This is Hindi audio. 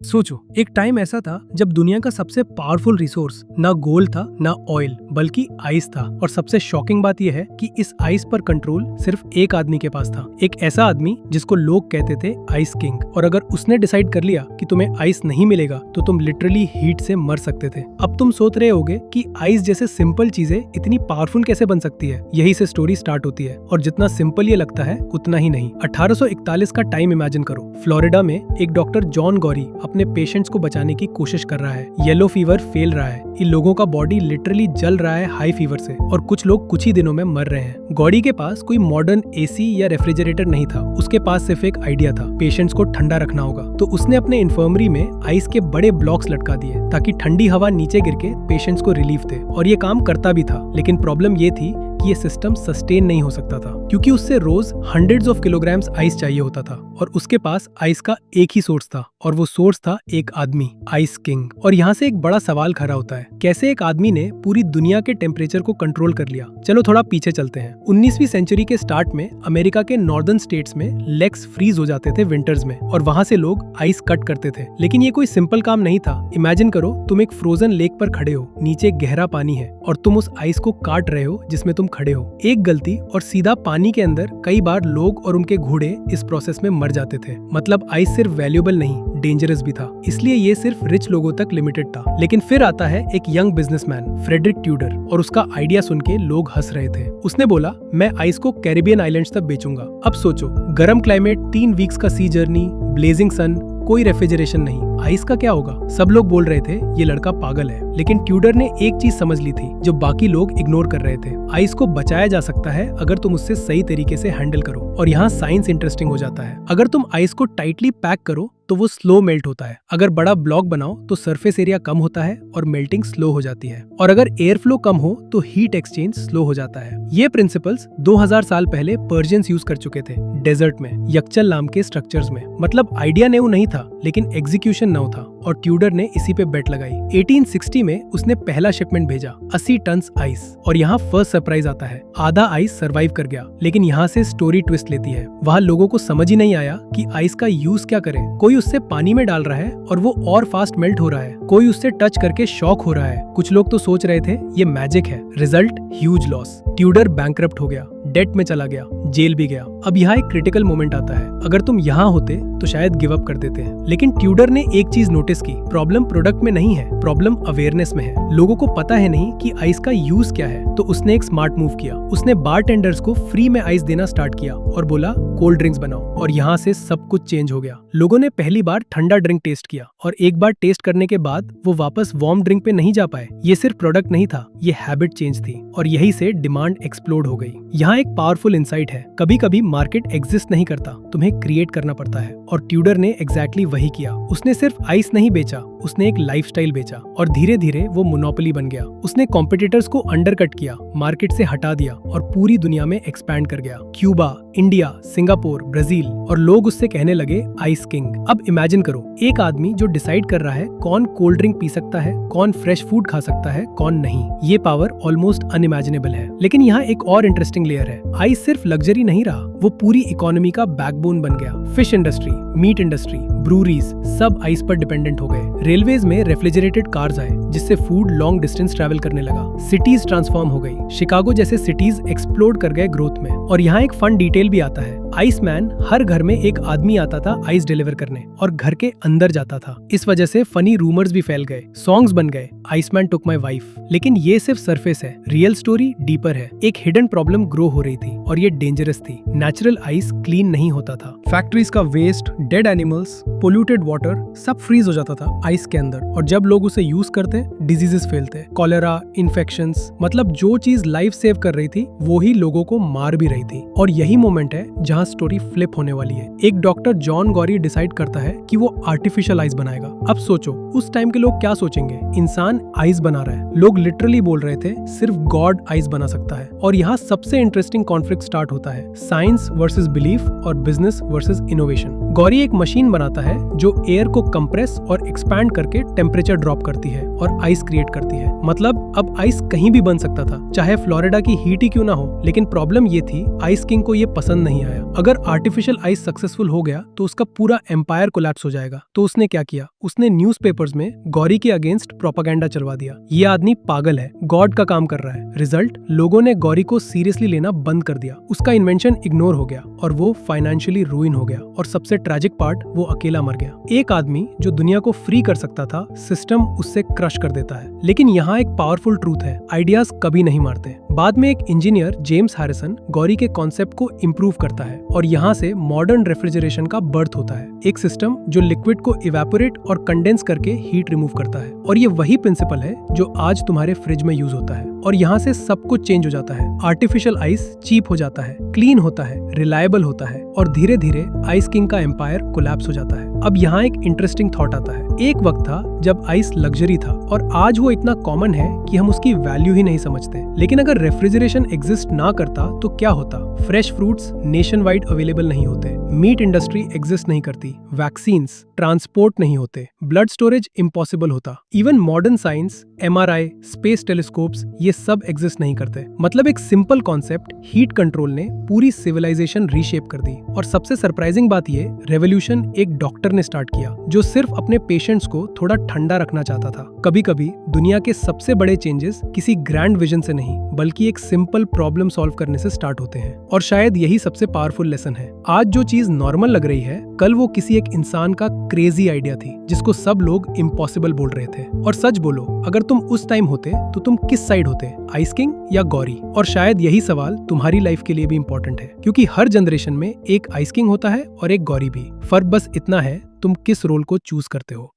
सोचो, एक टाइम ऐसा था जब दुनिया का सबसे पावरफुल रिसोर्स ना गोल्ड था ना ऑयल बल्कि आइस था। और सबसे शॉकिंग बात यह है कि इस आइस पर कंट्रोल सिर्फ एक आदमी के पास था। एक ऐसा आदमी जिसको लोग कहते थे आइस किंग। और अगर उसने डिसाइड कर लिया कि तुम्हें आइस नहीं मिलेगा तो तुम लिटरली हीट से मर सकते थे। अब तुम सोच रहे होगे कि आइस जैसे सिंपल चीजें इतनी पावरफुल कैसे बन सकती है। यही से स्टोरी स्टार्ट होती है। और जितना सिंपल ये लगता है उतना ही नहीं। 1841 का टाइम इमेजिन करो। फ्लोरिडा में एक डॉक्टर जॉन गौरी अपने पेशेंट्स को बचाने की कोशिश कर रहा है। येलो फीवर फैल रहा है। इन लोगों का बॉडी लिटरली जल रहा है हाई फीवर से और कुछ लोग कुछ ही दिनों में मर रहे हैं। गौरी के पास कोई मॉडर्न एसी या रेफ्रिजरेटर नहीं था। उसके पास सिर्फ एक आइडिया था, पेशेंट्स को ठंडा रखना होगा। तो उसने अपने इन्फर्मरी में आइस के बड़े ब्लॉक्स लटका दिए ताकि ठंडी हवा नीचे गिर के पेशेंट्स को रिलीफ दे। और ये काम करता भी था, लेकिन प्रॉब्लम ये थी कि ये सिस्टम सस्टेन नहीं हो सकता था क्योंकि उससे रोज हंड्रेड्स ऑफ किलोग्राम्स आइस चाहिए होता था। और उसके पास आइस का एक ही सोर्स था और वो सोर्स था एक आदमी, आइस किंग। और यहाँ से एक बड़ा सवाल खड़ा होता है, कैसे एक आदमी ने पूरी दुनिया के टेम्परेचर को कंट्रोल कर लिया। चलो थोड़ा पीछे चलते हैं। 19वीं सेंचुरी के स्टार्ट में अमेरिका के नॉर्दर्न स्टेट्स में लेक्स फ्रीज हो जाते थे विंटर्स में और वहाँ से लोग आइस कट करते थे। लेकिन ये कोई सिंपल काम नहीं था। इमेजिन करो, तुम एक फ्रोजन लेक पर खड़े हो, नीचे गहरा पानी है और तुम उस आइस को काट रहे हो जिसमें तुम खड़े हो। एक गलती और सीधा पानी के अंदर कई बार लोग और उनके घोड़े इस प्रोसेस में मर जाते थे। मतलब आइस सिर्फ वैल्यूएबल नहीं, डेंजरस भी था। इसलिए ये सिर्फ रिच लोगों तक लिमिटेड था। लेकिन फिर आता है एक यंग बिजनेसमैन फ्रेडरिक ट्यूडर और उसका आइडिया सुन के लोग हंस रहे थे। उसने बोला, मैं आइस को कैरिबियन आइलैंड्स तक बेचूंगा। अब सोचो, गर्म क्लाइमेट, 3 वीक्स का सी जर्नी, ब्लेजिंग सन, कोई रेफ्रिजरेशन नहीं, आइस का क्या होगा। सब लोग बोल रहे थे ये लड़का पागल है। लेकिन ट्यूडर ने एक चीज समझ ली थी जो बाकी लोग इग्नोर कर रहे थे। आइस को बचाया जा सकता है अगर तुम उससे सही तरीके से हैंडल करो। और यहाँ साइंस इंटरेस्टिंग हो जाता है। अगर तुम आइस को टाइटली पैक करो तो वो स्लो मेल्ट होता है। अगर बड़ा ब्लॉक बनाओ तो सरफेस एरिया कम होता है और मेल्टिंग स्लो हो जाती है। और अगर एयर फ्लो कम हो तो हीट एक्सचेंज स्लो हो जाता है। ये प्रिंसिपल्स 2000 साल पहले पर्शियंस यूज कर चुके थे डेजर्ट में, यक्चल नाम के स्ट्रक्चर्स में। मतलब आइडिया न्यू नहीं था लेकिन एग्जीक्यूशन नया था और ट्यूडर ने इसी पे बेट लगाई। 1860 में उसने पहला शिपमेंट भेजा, 80 टन आइस। और यहाँ फर्स्ट सरप्राइज आता है, आधा आइस सरवाइव कर गया। लेकिन यहाँ से स्टोरी ट्विस्ट लेती है। वहाँ लोगों को समझ ही नहीं आया कि आइस का यूज क्या करे। कोई उससे पानी में डाल रहा है और वो और फास्ट मेल्ट हो रहा है, कोई उससे टच करके शॉक हो रहा है। कुछ लोग तो सोच रहे थे ये मैजिक है। Result, huge loss. Tudor bankrupt हो गया, डेट में चला गया, जेल भी गया। अब यहाँ एक क्रिटिकल मोमेंट आता है। अगर तुम यहाँ होते तो शायद गिव अप कर देते हैं। लेकिन ट्यूडर ने एक चीज नोटिस की, प्रॉब्लम प्रोडक्ट में नहीं है, प्रॉब्लम अवेयरनेस में है। लोगों को पता है नहीं कि आइस का यूज क्या है। तो उसने एक स्मार्ट मूव किया। उसने बारटेंडर्स को फ्री में आइस देना स्टार्ट किया और बोला कोल्ड ड्रिंक्स बनाओ। और यहाँ से सब कुछ चेंज हो गया। लोगों ने पहली बार ठंडा ड्रिंक टेस्ट किया और एक बार टेस्ट करने के बाद वो वापस वार्म ड्रिंक पे नहीं जा पाए। ये सिर्फ प्रोडक्ट नहीं था, ये हैबिट चेंज थी। और यही से डिमांड एक्सप्लोड हो गई। यहाँ एक पावरफुल इंसाइट है, कभी कभी मार्केट एग्जिस्ट नहीं करता, तुम्हें क्रिएट करना पड़ता है। और ट्यूडर ने एग्जैक्टली वही किया। उसने सिर्फ आइस नहीं बेचा, उसने एक लाइफस्टाइल बेचा और धीरे धीरे वो मोनोपोली बन गया। उसने कॉम्पिटिटर्स को अंडरकट किया, मार्केट से हटा दिया और पूरी दुनिया में एक्सपैंड कर गया। क्यूबा, इंडिया, सिंगापुर, ब्राजील, और लोग उससे कहने लगे आइस किंग। अब इमेजिन करो, एक आदमी जो डिसाइड कर रहा है कौन कोल्ड ड्रिंक पी सकता है, कौन फ्रेश फूड खा सकता है, कौन नहीं। ये पावर ऑलमोस्ट अनइमेजिनेबल है। लेकिन यहाँ एक और इंटरेस्टिंग लेयर है। आइस सिर्फ लग्जरी नहीं रहा, वो पूरी इकोनॉमी का बैकबोन बन गया। Fish industry, meat industry, breweries, सब आइस पर डिपेंडेंट हो गए। रेलवेज में रेफ्रिजरेटेड कार्स आए जिससे फूड लॉन्ग डिस्टेंस ट्रैवल करने लगा। सिटीज ट्रांसफॉर्म हो गई। शिकागो जैसे सिटीज एक्सप्लोड कर गए ग्रोथ में। और यहाँ एक फन डिटेल भी आता है। आइसमैन, हर घर में एक आदमी आता था आइस डिलीवर करने और घर के अंदर जाता था। इस वजह से फनी रूमर्स भी फैल गए, सॉन्ग्स बन गए, आइसमैन टुक माई वाइफ। लेकिन ये सिर्फ सरफेस है, रियल स्टोरी डीपर है। एक हिडन प्रॉब्लम ग्रो हो रही थी और ये डेंजरस थी। नेचुरल आइस क्लीन नहीं होता था। फैक्ट्रीज का waste, dead animals, polluted water, सब फ्रीज हो जाता था आइस के अंदर। और जब लोग उसे यूज करते, डिजीजेस फैलते, कॉलेरा, इन्फेक्शंस। मतलब जो चीज लाइफ सेव कर रही थी वो ही लोगों को मार भी रही थी। और यही मोमेंट है जहाँ स्टोरी फ्लिप होने वाली है। एक डॉक्टर जॉन गौरी डिसाइड करता है कि वो आर्टिफिशियल आइस बनाएगा। अब सोचो, उस टाइम के लोग क्या सोचेंगे, इंसान आइस बना रहा है। लोग लिटरली बोल रहे थे सिर्फ गॉड आइस बना सकता है। और यहाँ सबसे इंटरेस्टिंग कॉन्फ्लिक्ट स्टार्ट होता है, साइंस वर्सेस बिलीफ और बिजनेस वर्सेस इनोवेशन। गौरी एक मशीन बनाता है जो एयर को कंप्रेस और एक्सपैंड करके टेम्परेचर ड्रॉप करती है और आइस क्रिएट करती है। मतलब अब आइस कहीं भी बन सकता था, चाहे फ्लोरिडा की हीट ही क्यों ना हो। लेकिन प्रॉब्लम ये थी, आइस किंग को ये पसंद नहीं आया। अगर आर्टिफिशियल आइस सक्सेसफुल हो गया तो उसका पूरा एम्पायर कोलैप्स हो जाएगा। तो उसने क्या किया, उसने न्यूज़पेपर्स में गौरी के अगेंस्ट प्रोपागेंडा चलवा दिया। ये आदमी पागल है, गॉड का काम कर रहा है। रिजल्ट, लोगों ने गौरी को सीरियसली लेना बंद कर दिया। उसका इन्वेंशन इग्नोर हो गया और वो फाइनेंशियली रूइन हो गया। और सबसे ट्रैजिक पार्ट, वो अकेला मर गया। एक आदमी जो दुनिया को फ्री कर सकता था, सिस्टम उससे क्रश कर देता है। लेकिन यहाँ एक पावरफुल ट्रूथ है, आइडियाज कभी नहीं मारते। बाद में एक इंजीनियर जेम्स हैरिसन गौरी के कॉन्सेप्ट को इम्प्रूव करता है और यहाँ से मॉडर्न रेफ्रिजरेशन का बर्थ होता है। एक सिस्टम जो लिक्विड को इवेपोरेट और कंडेंस करके हीट रिमूव करता है। और ये वही प्रिंसिपल है जो आज तुम्हारे फ्रिज में यूज होता है। और यहाँ से सब कुछ चेंज हो जाता है। आर्टिफिशियल आइस चीप हो जाता है, क्लीन होता है, रिलायबल होता है और धीरे धीरे आइस किंग का एम्पायर कोलैप्स हो जाता है। अब यहाँ एक इंटरेस्टिंग थॉट आता है। एक वक्त था जब आइस लग्जरी था और आज वो इतना कॉमन है कि हम उसकी वैल्यू ही नहीं समझते। लेकिन अगर रेफ्रिजरेशन एग्जिस्ट ना करता तो क्या होता? Fresh fruits nation wide available नहीं होते, मीट इंडस्ट्री एग्जिस्ट नहीं करती, वैक्सीन्स, ट्रांसपोर्ट नहीं होते, ब्लड स्टोरेज इम्पॉसिबल होता, even modern science, MRI, space telescopes, ये सब एग्जिस्ट नहीं करते। मतलब एक सिंपल कॉन्सेप्ट हीट कंट्रोल ने पूरी सिविलाइजेशन रीशेप कर दी। और सबसे सरप्राइजिंग बात ये, रेवोल्यूशन एक डॉक्टर ने स्टार्ट किया जो सिर्फ अपने पेशेंट्स को थोड़ा ठंडा रखना चाहता था। कभी कभी दुनिया के सबसे बड़े चेंजेस किसी ग्रैंड विजन से नहीं बल्कि एक सिंपल प्रॉब्लम सॉल्व करने से स्टार्ट होते हैं। और शायद यही सबसे पावरफुल लेसन है। आज जो चीज नॉर्मल लग रही है, कल वो किसी एक इंसान का क्रेजी आइडिया थी जिसको सब लोग इम्पॉसिबल बोल रहे थे। और सच बोलो, अगर तुम उस टाइम होते तो तुम किस साइड होते, आइस किंग या गौरी? और शायद यही सवाल तुम्हारी लाइफ के लिए भी इम्पोर्टेंट है, क्योंकि हर जनरेशन में एक आइस किंग होता है और एक गौरी भी। फर्क बस इतना है तुम किस रोल को चूज करते हो।